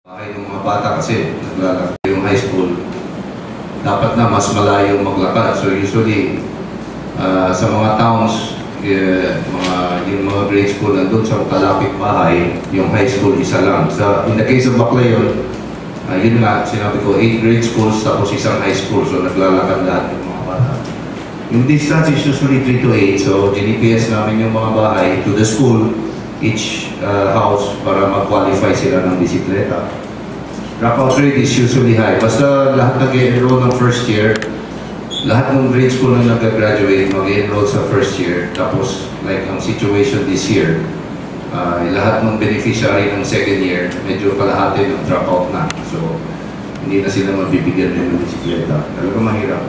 Bakit yung mga bata kasi naglalakad yung high school, dapat na mas malayo maglakad. So usually, sa mga towns, yung mga grade school nandun sa kalapit bahay, yung high school isa lang. In the case of Baclayon, yun nga, sinabi ko, 8 grade schools tapos isang high school. So naglalakad lahat yung mga bata. Yung distance is usually 3 to 8. So GNPS namin yung mga bahay to the school, each house para mag-qualify sila ng bisikleta. Dropout rate is usually high. Basta lahat nag-enroll ng first year, lahat ng grade school na nag-graduate mag-enroll sa first year. Tapos, like ang situation this year, lahat ng beneficiary ng second year, medyo kalahati ng dropout na. So, hindi na sila mabibigyan ng bisikleta. Talaga mahirap.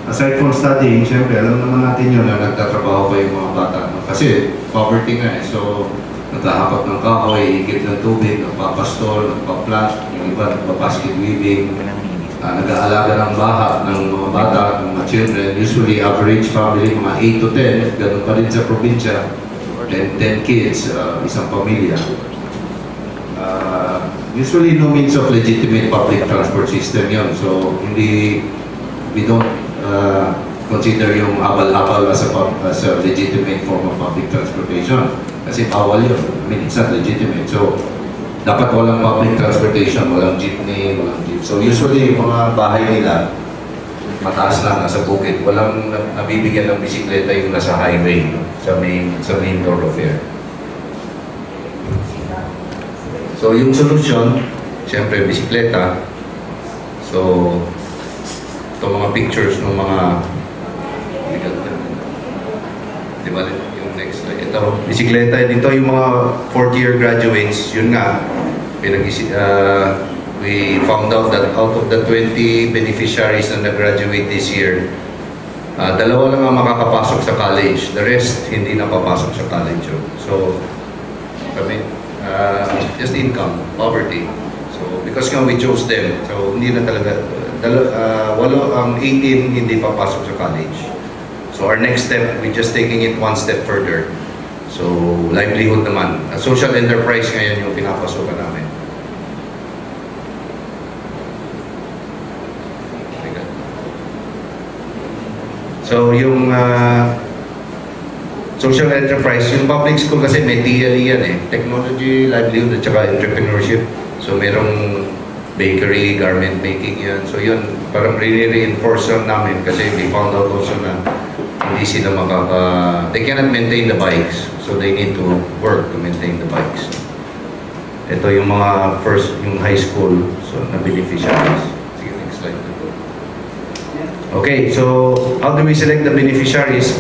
Aside from studying, syempre, alam naman natin yun na nagtatrabaho pa yung mga bata. Kasi, poverty nga eh. So, naghahapat ng kahoy, higit ng tubig, nagpapastol, nagpa-plant, yung iba nagpa-basket weaving, nag-aalaga ng baha ng mga bata, ng mga children. Usually, average family, mga 8 to 10, ganun pa rin sa probinsya, 10 kids, isang pamilya. Usually, no means of legitimate public transport system yun. So, we don't consider yung abal-abal as a legitimate form of public transportation. Kasi bawal yun. I mean, it's not legitimate. So, dapat walang public transportation, walang jeepney, walang jeep. So, usually, yung mga bahay nila, mataas lang, nasa bukid. Walang nabibigyan ng bisikleta yung nasa highway, sa main thoroughfare. So, yung solution, siyempre, bisikleta. So, itong mga pictures ng mga diba, yung next slide. Ito, bisikleta. Dito yung mga 4th year graduates. Yun nga, we found out that out of the 20 beneficiaries na nag-graduate this year, dalawa lang ang makakapasok sa college. The rest, hindi na papasok sa college. So, just income, poverty. So, because nga we chose them, so hindi na talaga, ang 18 hindi papasok sa college. So our next step, we're just taking it one step further. So livelihood naman. Social enterprise ngayon yung pinapasokan namin. So yung social enterprise, yung public school kasi may TLE yan eh. Technology, livelihood, at saka entrepreneurship. So merong bakery, garment making yan. So yun, parang re-reinforce namin kasi we found out also na hindi sila they cannot maintain the bikes. So they need to work to maintain the bikes. Ito yung mga yung high school, so na beneficiaries. Sige, next slide. Okay, so how do we select the beneficiaries?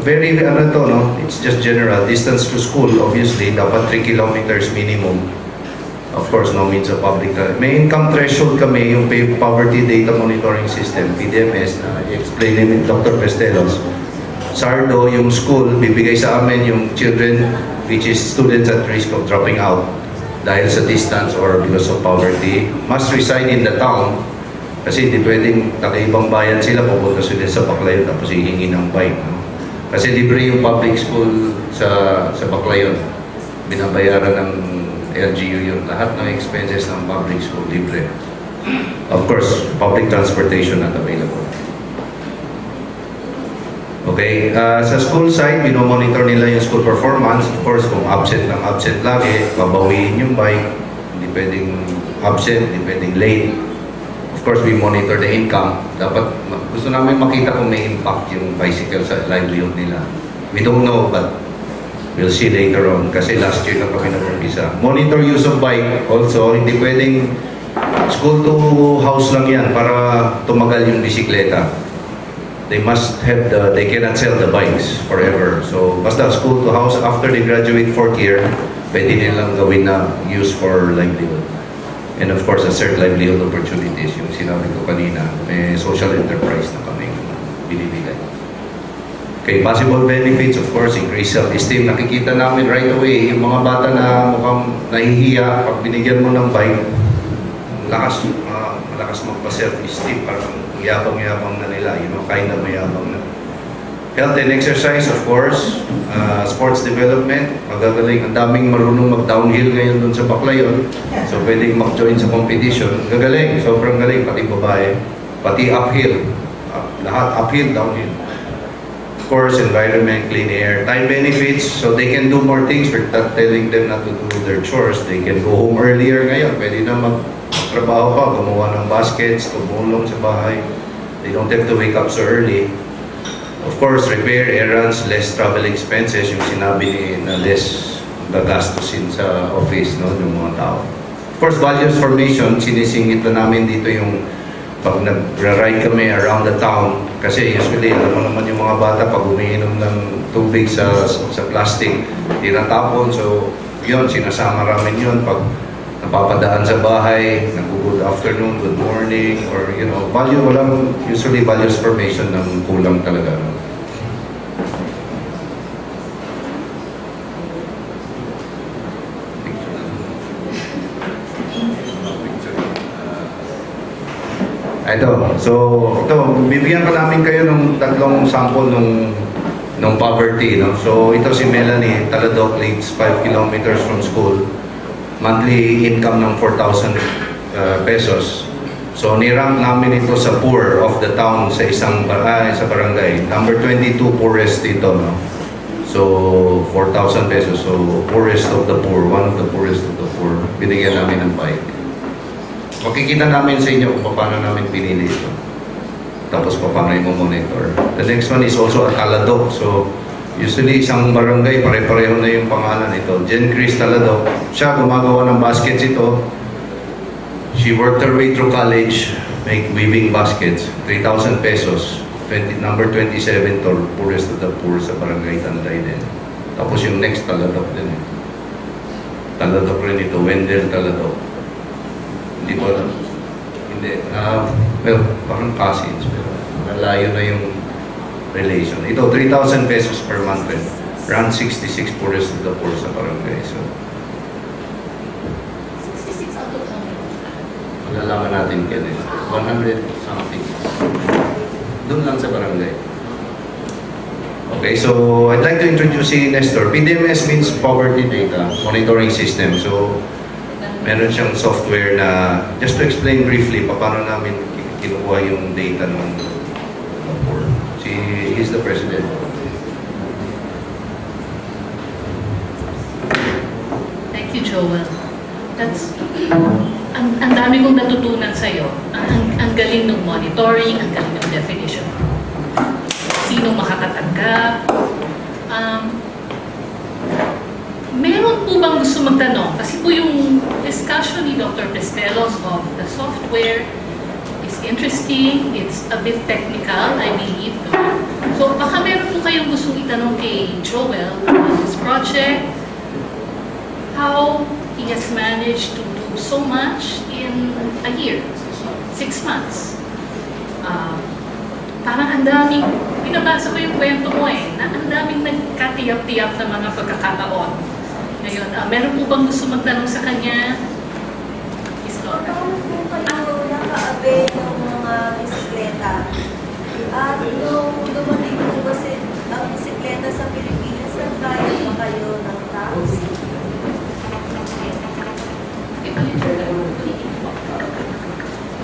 Very, it's just general. Distance to school, obviously, dapat 3 kilometers minimum. Of course, no means of public. May income threshold kami, yung Poverty Data Monitoring System, PDMS, na i-explain ni Dr. Pestelos. SARDO, yung school, bibigay sa amin yung children, which is students at risk of dropping out dahil sa distance or because of poverty, must reside in the town. Kasi hindi pwedeng nakaibang bayan sila, pupunta sila sa Baclayon tapos hihingi ng bike. No? Kasi libre yung public school sa Baclayon. Binabayaran ng LGU yung lahat ng expenses ng public school libre. Of course, public transportation not available. Okay, sa school side, monitor nila yung school performance. Of course, kung absent lagi, babawiin yung bike. Hindi pwedeng absent, hindi pwedeng late. Of course, we monitor the income. Dapat, gusto namin makita kung may impact yung bicycle sa livelihood nila. We don't know, but we'll see later on. Kasi last year na kami nag-umpisa. Monitor use of bike also. Hindi pwedeng school to house lang yan para tumagal yung bisikleta. They must have they cannot sell the bikes forever. So, basta school to house, after they graduate 4th year, pwede nilang gawin na use for livelihood. And of course, assert livelihood opportunities. Yung sinabi ko kanina, may social enterprise na kami binibigay. Okay, possible benefits, of course, increase self-esteem. Nakikita namin right away, yung mga bata na mukhang nahihiya, pag binigyan mo ng bike, malakas magpa-self-esteem, parang yabang-yabang na nila, kind of mayabang na. Health and exercise, of course. Sports development, magagaling. Ang daming marunong mag-downhill ngayon dun sa Baclayon. So, pwedeng mag-join sa competition. Gagaling, sobrang galing, pati babae. Pati uphill. Lahat uphill, downhill. Of course, environment, clean air, time benefits, so they can do more things. We're not telling them not to do their chores. They can go home earlier ngayon. Pwede na magtrabaho pa, gumawa ng baskets, tumulong sa bahay. They don't have to wake up so early. Of course, repair, errands, less travel expenses, yung sinabi ni na less gagastusin sa office, no, ng mga tao. Of course, values formation, sinisingit na namin dito yung pag nag-ride kami around the town, kasi usually, alam mo naman yung mga bata, pag umiinom ng tubig sa plastic, tinatapon, so yun, sinasama namin yun, pag napapadaan sa bahay, good afternoon, good morning, or you know, walang usually values formation ng kulang talaga. No? Ito, bibigyan pa namin kayo ng tatlong sample ng poverty. No? So, ito si Melanie Taladok, lives 5 kilometers from school. Monthly income ng 4,000 pesos. So, nirank namin ito sa poor of the town sa sa barangay. Number 22, poorest dito. No? So, 4,000 pesos. So, poorest of the poor. One of the poorest of the poor. Binigyan namin ng bike. Makikita namin sa inyo kung paano namin pinili ito. Tapos paano i-monitor. The next one is also at Taladok. So, usually isang barangay, pare-pareho na yung pangalan ito. Jen Chris Taladok. Siya gumagawa ng baskets ito. She worked her way through college, make weaving baskets. 3,000 pesos. Number 27 to poorest of the poor sa barangay Tanday din. Tapos yung next Taladok din. Taladok rin ito. Wendell Taladok. Hindi ko alam. Hindi. Well, parang cousins. Pero malayo na yung relation. Ito, 3,000 pesos per month rin. Around 66 poorest of the poor sa barangay. So, 66 out of 100. malalaman natin kaya 100 something. Doon lang sa barangay. Okay, so I'd like to introduce si Nestor. PDMS means Poverty Data Monitoring System. So, meron siyang software na, just to explain briefly, paano namin kinukuha yung data ng poor. He's the president. Thank you, Joel. That's, ang dami kong natutunan sa'yo. Ang galing ng monitoring, ang galing ng definition. Sino makakatanggap. Meron po bang gusto magtanong? Kasi po yung discussion ni Dr. Pestelos of the software is interesting. It's a bit technical, I believe. So baka meron po kayong gustong itanong kay Joel about his project, how he has managed to do so much in a year, 6 months. Parang ang daming, pinabasa ko yung kwento mo na ang daming nagkatiyap-tiyap na mga pagkakataon. Ngayon, meron po bang gusto magtanong sa kanya? Islora. Ano po kayo naka-avail ng mga bisikleta? At nung dumating po kasi ang bisikleta sa Pilipinas, nagbayad pa kayo ng tax?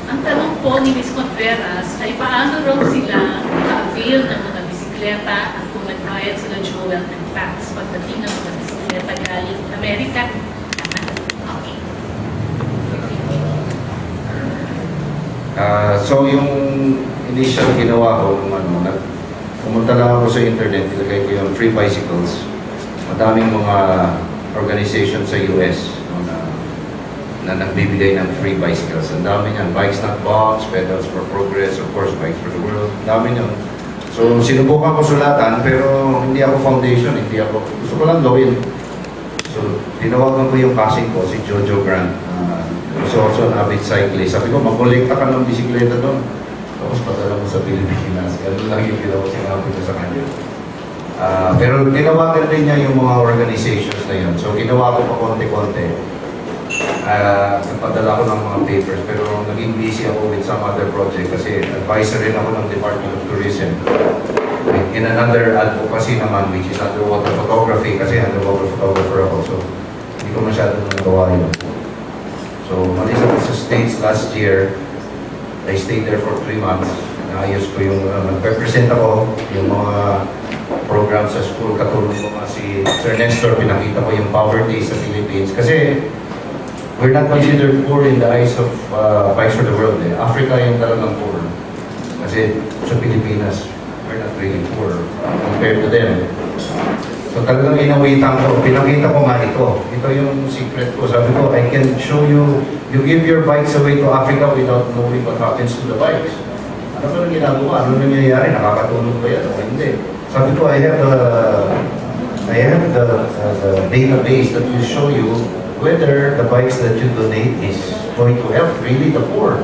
Ang tanong po ni Ms. Contreras ay paano raw sila naka-avail ng mga bisikleta at kung nagbayad sila Joel ng tax pagdating ng mga bisikleta galing Amerika. Okay. So yung initial ginawa ko, pumunta lang ako sa internet, ilagay ko yung free bicycles. Madaming mga organization sa US na nagbibigay ng free bicycles. Ang dami niyan. Bikes Not Bombs, Pedals for Progress, of course, Bikes for the World. Ang dami niyan. So, sinubukan ko sulatan, pero hindi ako foundation, gusto ko lang gawin. So, tinawagan ko yung cousin ko, si Jojo Grant. So, also an avid cyclist. Sabi ko, mag-collecta ka ng bisikleta doon. Tapos padala mo sa Pilipinas. Ganun lang yung ginawa sinabi ko sa kanya. Pero tinawagan din niya yung mga organizations na yun. So, ginawa ko pa konti-konti. nagpadala ko ng mga papers pero naging busy ako with some other project kasi advisor rin ako ng Department of Tourism. In another advocacy naman, which is underwater photography kasi underwater photographer ako. So, hindi ko masyadong nagawa yun. So, malis ako sa States last year. I stayed there for 3 months. Naayos ko yung, nag-represent ako yung mga program sa school. Katulong ko nga si Sir Nestor, pinakita ko yung poverty sa Philippines. Kasi, we're not considered poor in the eyes of Bikes for the World. Africa yung talagang poor. Kasi sa Pilipinas, we're not really poor compared to them. So talagang inawitan ko, pinakita ko nga ito. Ito yung secret ko. Sabi ko, I can show you, you give your bikes away to Africa without knowing what happens to the bikes. Ano ba ginagawa? Ano nangyayari? Nakakatulong ba yan o hindi? Sabi ko, I have the database that will show you whether the bikes that you donate is going to help really the poor.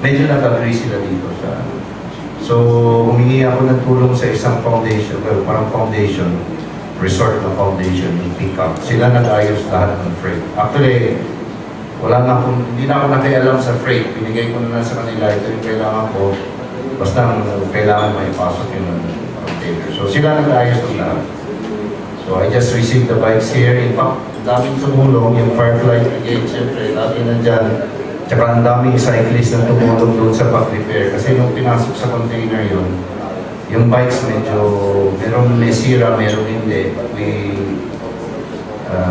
Medyo nag-agree sila dito sa... So, humingi ako ng tulong sa isang foundation, well, parang foundation, resort na foundation, yung pick-up. Sila nag-ayos lahat ng freight. Actually, hindi na ako nakialam sa freight. Binigay ko na sa kanila, ito yung kailangan ko. Basta kailangan maipasok yung container. So, sila nag-ayos ng lahat. So, I just received the bikes here. In fact, daming tumulong, yung Firefly Brigade, siyempre, lagi nandyan. Tsaka ang daming cyclist na tumulong doon sa pag-repair. Kasi nung pinasok sa container yun, yung bikes medyo, merong may sira, merong hindi. We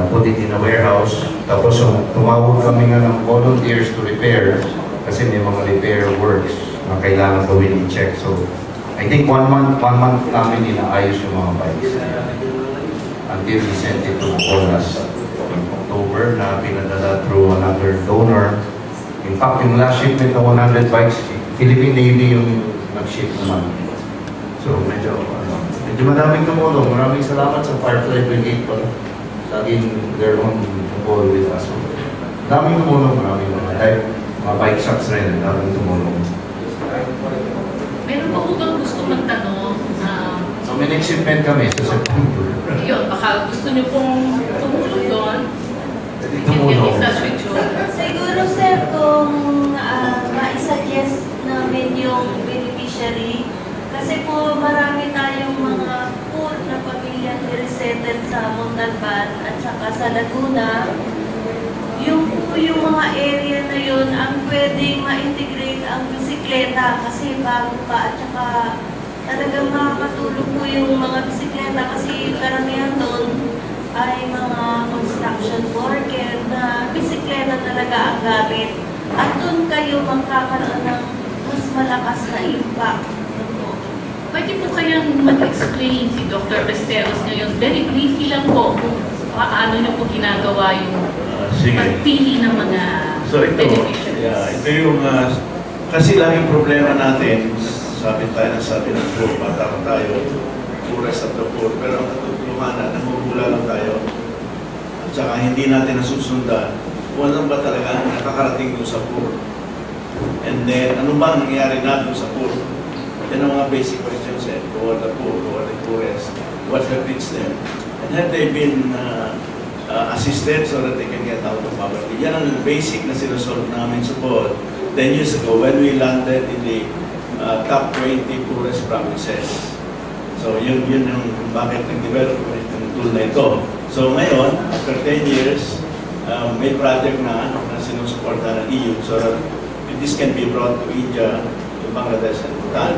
put it in a warehouse. Tapos tumawag kami nga ng volunteers to repair kasi may mga repair works na kailangan gawin i-check. So, I think one month namin inaayos yung mga bikes. Until we sent it to Bacolod in October na pinadala through another donor. In fact, yung last shipment ng 100 bikes, Philippine Navy yung nag-ship naman. So, medyo madaming tumulong. Maraming salamat sa Firefly Brigade po. Laging they're on board with us. So, daming tumulong, maraming mga bike shops rin, daming tumulong. Meron pa po bang gusto magtanong? So, may next shipment kami sa September. Yun, baka gusto niyo pong tumulong doon. Tumulong. Siguro sir, kung ma-suggest namin yung beneficiary, kasi po marami tayong mga poor na pamilya resettled sa Montalban at saka sa Laguna. Yung mga area na yun, ang pwedeng ma-integrate ang bisikleta kasi bago pa at saka talagang makakatulong po yung mga bisikleta kasi karamihan doon ay mga construction worker na bisikleta talaga ang gamit. At doon kayo magkakaroon ng mas malakas na impact. Pwede po kayang mag-explain si Dr. Besteros ngayon, very briefly lang po, kung paano niyo po ginagawa yung pagpili ng mga beneficiaries. Ito yung, kasi laging problema natin, sabi ng poor, bata pa tayo, poorest of the poor, pero ang katotohanan, namumula lang tayo, at saka hindi natin nasusundan, kung ano ba talaga nakakarating doon sa poor. And then, ano ba nangyayari na doon sa poor? Yan ang mga basic questions eh. Who are the poor? Who are the poorest? What have reached them? And have they been assisted so that they can get out of poverty? Yan ang basic na sinusolve namin sa poor 10 years ago when we landed in the top 20 poorest provinces. So yun yung bakit nag-develop itong tool na ito. So ngayon, after 10 years, may project na sinusuporta ng EU so that this can be brought to India, to Bangladesh and Bhutan.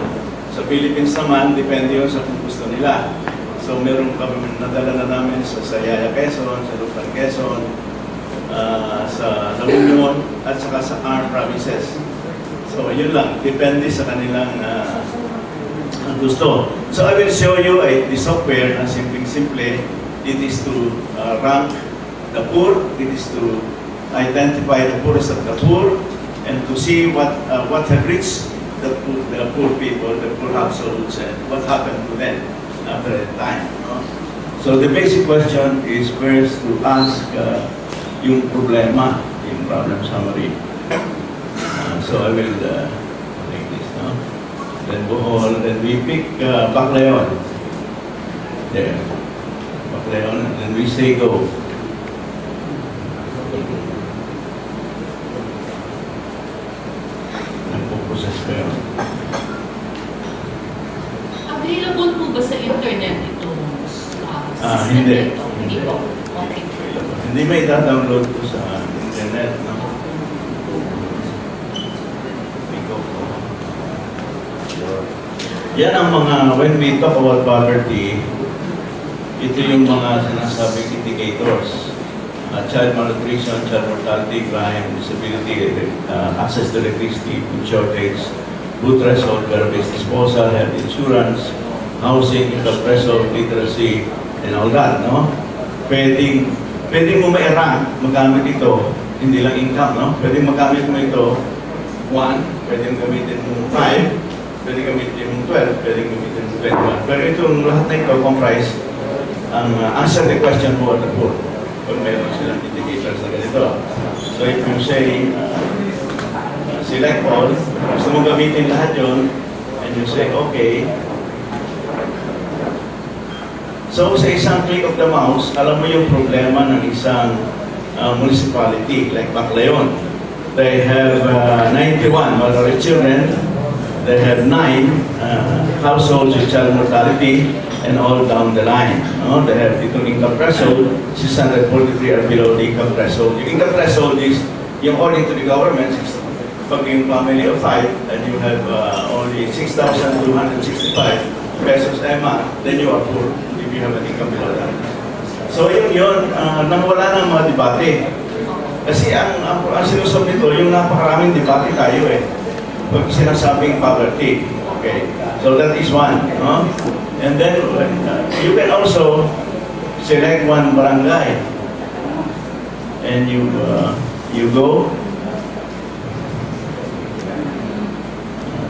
Sa Philippines naman, depende yun sa kung gusto nila. So meron kami nadala na namin sa Yaya Quezon, sa Luzon, Quezon, sa La Union, at saka sa AR provinces. So yun lang, depende sa kanilang gusto. So I will show you the software na simple. It is to rank the poor, it is to identify the poorest of the poor, and to see what have reached the poor people, the poor households, and what happened to them after a time. So the basic question is first to ask yung problema, yung problem summary. So I will take this now. Then Bohol, then we pick Baclayon. There. Baclayon, and then we say go. Hindi. Hindi po. Okay. Hindi may download ko sa internet, no? Yan ang mga, when we talk about poverty, ito yung mga sinasabing indicators. Child malnutrition, child mortality, crime, disability, access to electricity, food shortage, food threshold, garbage disposal, health insurance, housing, income threshold, literacy, and all that, no? Pwedeng mo ma-rank, magamit ito, hindi lang income, no? Pwedeng magamit mo ito, 1, pwedeng gamitin mo 5, pwedeng gamitin mo 12, pwedeng gamitin mo 21. Pero itong lahat na ito comprise ang answer the question for the poor. Kung meron silang indicators na ganito. So if you say, select all, gusto mong gamitin lahat yun, and you say, okay. So sa isang click of the mouse, alam mo yung problema ng isang municipality, like Baclayon. They have 91 malnourished children, they have 9 households with child mortality, and all down the line. No? They have itong income threshold, 643 are below the income threshold. Yung income threshold is, yung according to the government, pag yung family of 5, and you have only 6,265 pesos a month, then you are poor if you have an income below that. So yun, nawala ng mga debate. Kasi ang sinusok nito, yung napakaraming debate tayo pag sinasabing poverty. Okay, so that is one. No? And then you can also select one barangay, and you go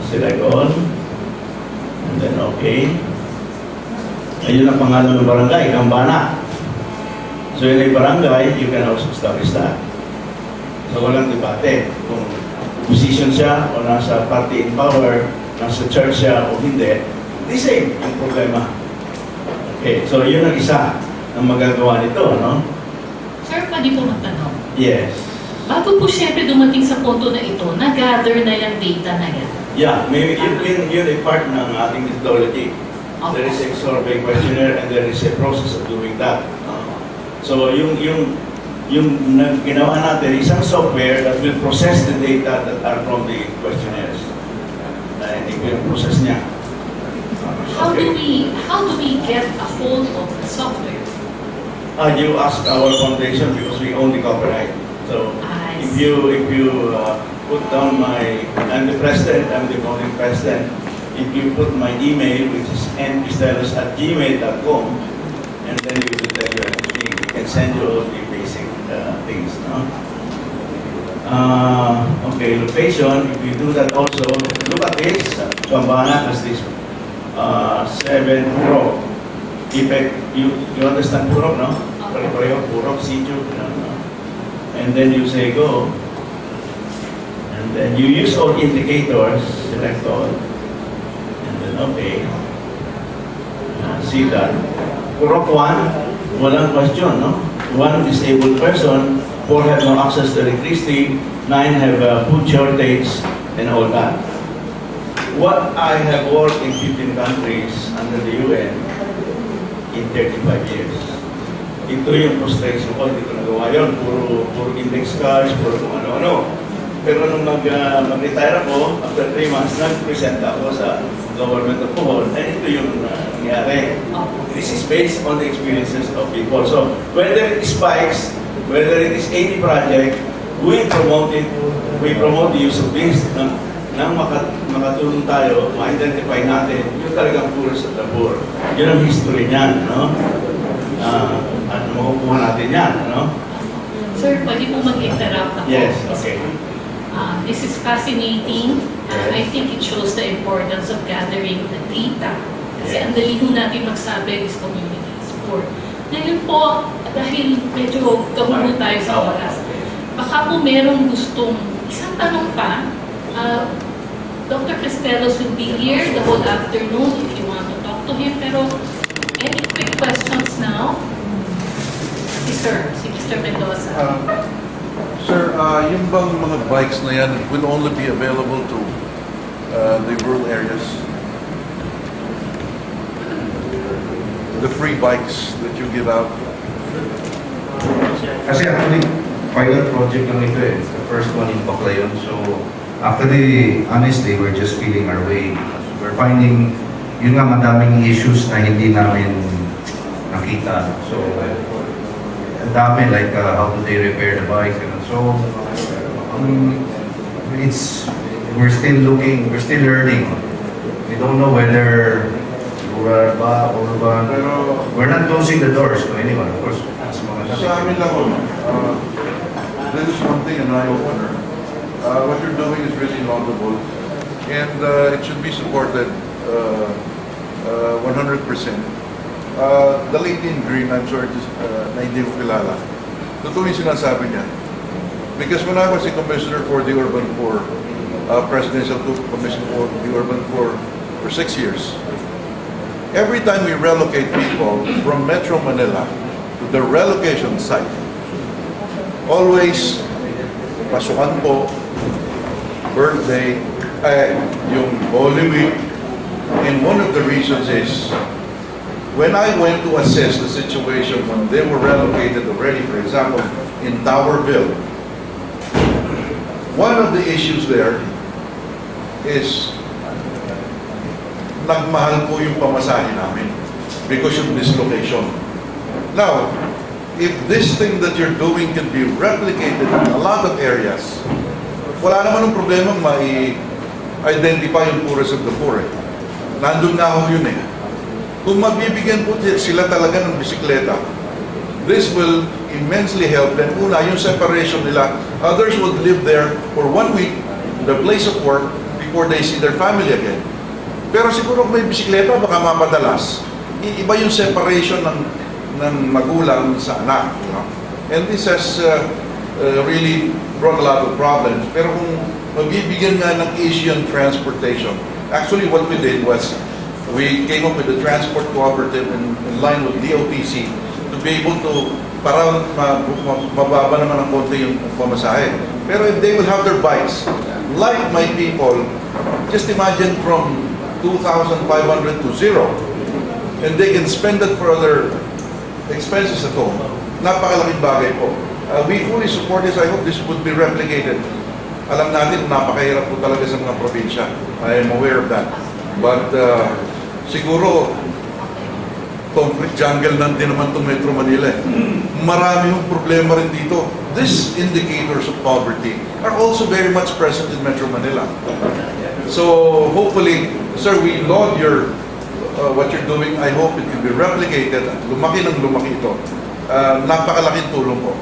select all, and then okay. Ayun ang pangalan ng barangay, Gambana. So yun ay barangay, you can also establish that. So walang debate kung position siya o nasa party in power, nasa church siya o hindi. The same ang problema. Okay, so yun ang isa ang magagawa nito, no? Sir, pwede po magtanong? Yes. Bago po siyempre dumating sa punto na ito, nag-gather na yung data na yan. Yeah, maybe yun ay part ng ating methodology. Okay. There is a survey questionnaire and there is a process of doing that. So yung ginawa natin, isang software that will process the data that are from the questionnaires. And it will process niya. How do we get a hold of the software? You ask our foundation because we own the copyright. So I if see. you put down I'm the president, I'm the founding president. If you put my email, which is npistelos@gmail.com, and then you will tell you everything. We can send you all the basic things. No? Okay, location. If you do that also, look at this. Gambana has this 7 Purok. You understand Purok, no? Pare-pareho, Purok, Sitio. And then you say go. And then you use all indicators, select all. And then okay. See that. Purok 1, walang question, no? 1 disabled person, 4 have no access to electricity, 9 have food shortage, and all that. What I have worked in 15 countries under the UN in 35 years. Ito yung frustration ko, hindi ko nagawa yun. Puro index cards, puro kung ano-ano. Pero nung mag-retire ako, after 3 months, nag-present ako sa government of Bohol, and ito yung nangyari. This is based on the experiences of people. So, whether it is spikes, whether it is any project, we promote it, we promote the use of this nang makatulong tayo, ma-identify natin yung talagang poorest of the poor. Yun ang history niyan, no? At makukuha natin yan, no? Sir, pwede po mag-interrupt ako. Yes, okay. This is fascinating. I think it shows the importance of gathering the data. Kasi ang dali po natin magsabi is community is poor. Ngayon po, dahil medyo kamulo tayo sa oras, baka po merong gustong isang tanong pa. Dr. Cristelos will be here the whole afternoon if you want to talk to him. Pero any quick questions now? Si Mr. Mendoza. Sir, yung bang mga bikes na yan will only be available to the rural areas? the free bikes that you give out? Kasi actually, pilot project lang ito eh. The first one in Baclayon. So, actually, honestly, we're just feeling our way. We're finding, yun nga, madaming issues na hindi namin nakita. So, ang dami, like, how do they repair the bikes? And so, we're still looking, we're still learning. We don't know whether rural ba, urban. Pero We're not closing the doors to anyone, of course. sa amin lang, this is one thing, an eye-opener. What you're doing is really laudable, and it should be supported 100%. The lady in green, I'm sorry na hindi ko kilala. Totoo yung sinasabi niya. Because when I was a commissioner for the Urban Poor, Presidential Commission for the Urban Poor for 6 years, every time we relocate people from Metro Manila to the relocation site, always pasukan po, birthday, yung Holy Week, and one of the reasons is when I went to assess the situation when they were relocated already, for example, in Towerville, one of the issues there is nagmahal po yung pamasahe namin because of this location. Now, if this thing that you're doing can be replicated in a lot of areas, wala naman ng problema ma-identify yung poorest of the poor. Nandun na ako yun eh. Kung magbibigyan po sila talaga ng bisikleta, this will immensely help them. Una, yung separation nila. Others would live there for 1 week, their place of work, before they see their family again. Pero siguro kung may bisikleta, baka mapadalas. Iba yung separation ng magulang sa anak. You know? And this has really brought a lot of problems. Pero kung magbibigyan nga ng Asian transportation, actually what we did was, we came up with a transport cooperative in line with DOTC to be able to, para mababa naman ang konti yung pamasahe. Pero if they will have their bikes, like my people, just imagine from 2,500 to 0, and they can spend it for other expenses at home. Napakalaking bagay po. We fully support this. I hope this would be replicated. Alam natin, napakahirap po talaga sa mga probinsya. I am aware of that. But siguro, concrete jungle din naman itong Metro Manila. Marami yung problema rin dito. These indicators of poverty are also very much present in Metro Manila. So hopefully, sir, we laud your what you're doing. I hope it can be replicated at lumaki ng lumaki ito. Napakalaking tulong po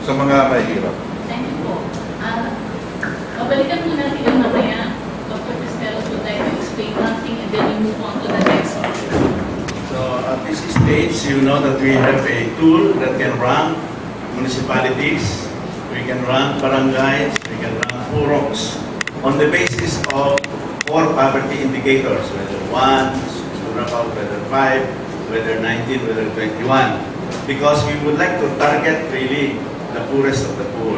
sa mga mahihirap. Thank you po. Babalikan po natin yung mamaya. Dr. Pistelos would like to explain nothing and then we move on to the next one. So at this stage, you know that we have a tool that can rank municipalities, we can rank barangays, we can rank PUROCs on the basis of 4 poverty indicators, whether 1, whether 5, whether 19, whether 21. Because we would like to target really the poorest of the poor.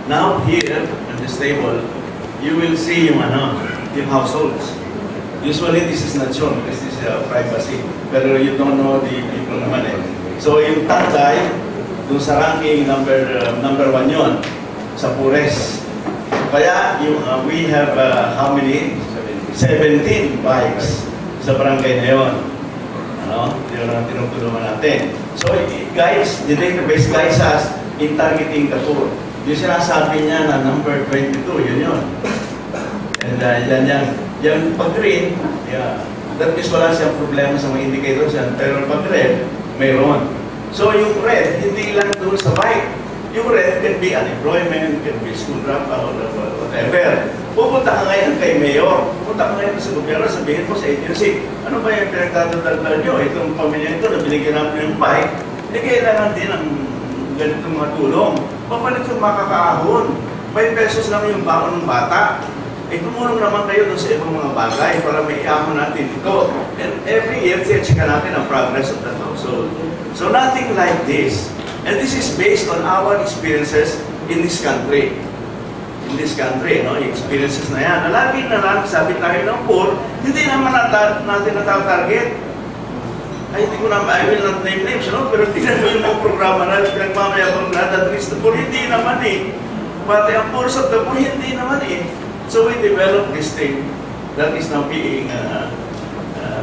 Now here, on this table, you will see yung households. Usually this is not shown because this is privacy. Pero you don't know the people naman eh. So yung Tagday, dun sa ranking number 1 yun, sa poorest. Kaya yung, we have how many? 17 bikes sa barangay na yun. Yun ang tinutulungan natin. So guys, the database guides us in targeting the poor. Yung sinasabi niya na number 22, yun. And yung pag-green, that means wala siyang problema sa mga indicators yan. Pero pag-red, mayroon. So yung red, hindi lang doon sa bike. Yung red can be unemployment, can be school dropout, or whatever. Pupunta ka ngayon kay Mayor, pupunta ka ngayon sa gobyerno, sabihin mo sa agency, ano ba yung pinagdadaldal nyo? Itong pamilya ito na binigyan namin yung bike, kailangan din ng ganitong mga tulong. Papalit yung makakaahon. 5 pesos lang yung baon ng bata. Tumulong naman kayo doon sa ibang mga bagay para may iahon natin ito. And every year, check natin ang progress of that household. So nothing like this. And this is based on our experiences in this country. In this country, no? Experiences na yan. Lagi na lang, sabi tayo ng poor, hindi naman natin natatarget. ay hindi ko na, I will not name names, no? Pero tingnan mo yung mga programa na nagmamayabang lahat at least the poor, hindi naman eh. Pati ang poor of the poor, hindi naman eh. So we developed this thing that is now being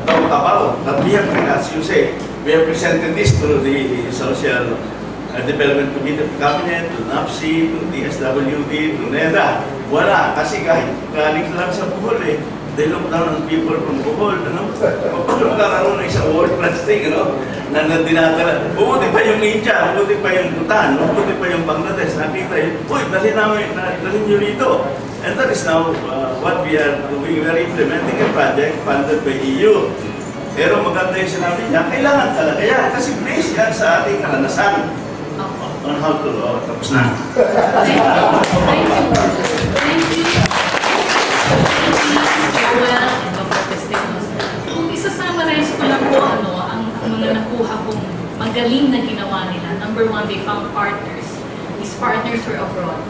talked about. But we have, as you say, we have presented this to the Social Development Committee of Cabinet, to NAPSI, to DSWD, to NEDA. Wala, kasi kahit galing lang sa Bohol eh. They look down on people from Bohol, ano? Paano magkakaroon ng isang world-class thing, ano? Na dinadala. Buti pa yung India, buti pa yung Bhutan, buti pa yung Bangladesh. Nakita yun, uy, dalhin nyo rito. And that is now what we are doing. We are implementing a project funded by EU. Pero maganda yung sinabi niya, kailangan talaga yan. Kasi based yan sa ating karanasan on how to, tapos na. Thank you. Thank you. Well, Dr. Pestelos. Kung isa-summarize ko lang po ang mga nakuha kong magaling na ginawa nila. Number one, they found partners. These partners were abroad.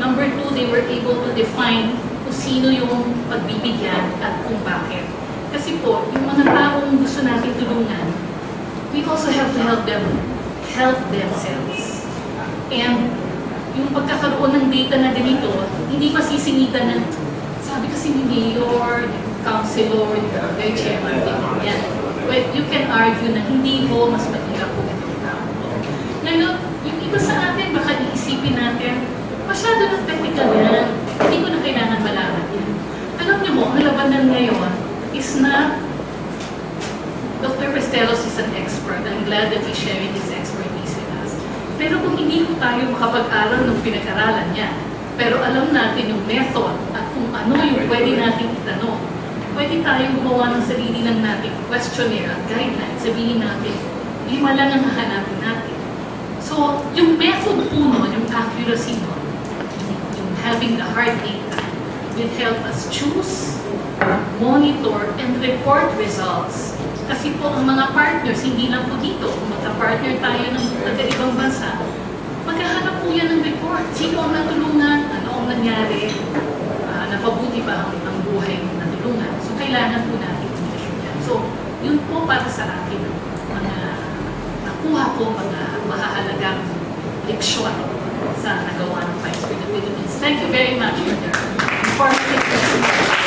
Number two, they were able to define kung sino yung pagbibigyan at kung bakit. Kasi po, yung mga taong gusto natin tulungan, we also have to help themselves. And yung pagkakaroon ng data na ganito, hindi masisingitan ng sabi kasi ni Mayor, Councilor, the Chairman, yan. Well, you can argue na hindi ko mas mahirap po itong tao. Ngayon, yung iba sa atin, baka iisipin natin, masyado ng technical yan. Hindi ko na kailangan malaman yan. Alam niyo mo, ang labanan ngayon is na Dr. Pestelos is an expert. I'm glad that he's sharing his expertise with us. Pero kung hindi ko tayo makapag-aral ng pinag-aralan niya, pero alam natin yung method at kung ano yung pwede natin itanong, pwede tayong gumawa ng sarili ng natin questionnaire at guideline. Sabihin natin, 5 lang ang hahanapin natin. So, yung method po nun, yung accuracy nun, yung having the hard data, will help us choose, monitor, and report results. Kasi po ang mga partners, hindi lang po dito, kung magka-partner tayo ng ibang bansa, maghahanap po yan ng report. Sino ang natulungan? Ano ang nangyari? Napabuti ba ang buhay ng natulungan? So, kailangan po natin yan. So, yun po para sa akin, mga nakuha ko, mga mahahalagang leksyon sa nagawa ng Vice President Philippines. Thank you very much for the informative presentation.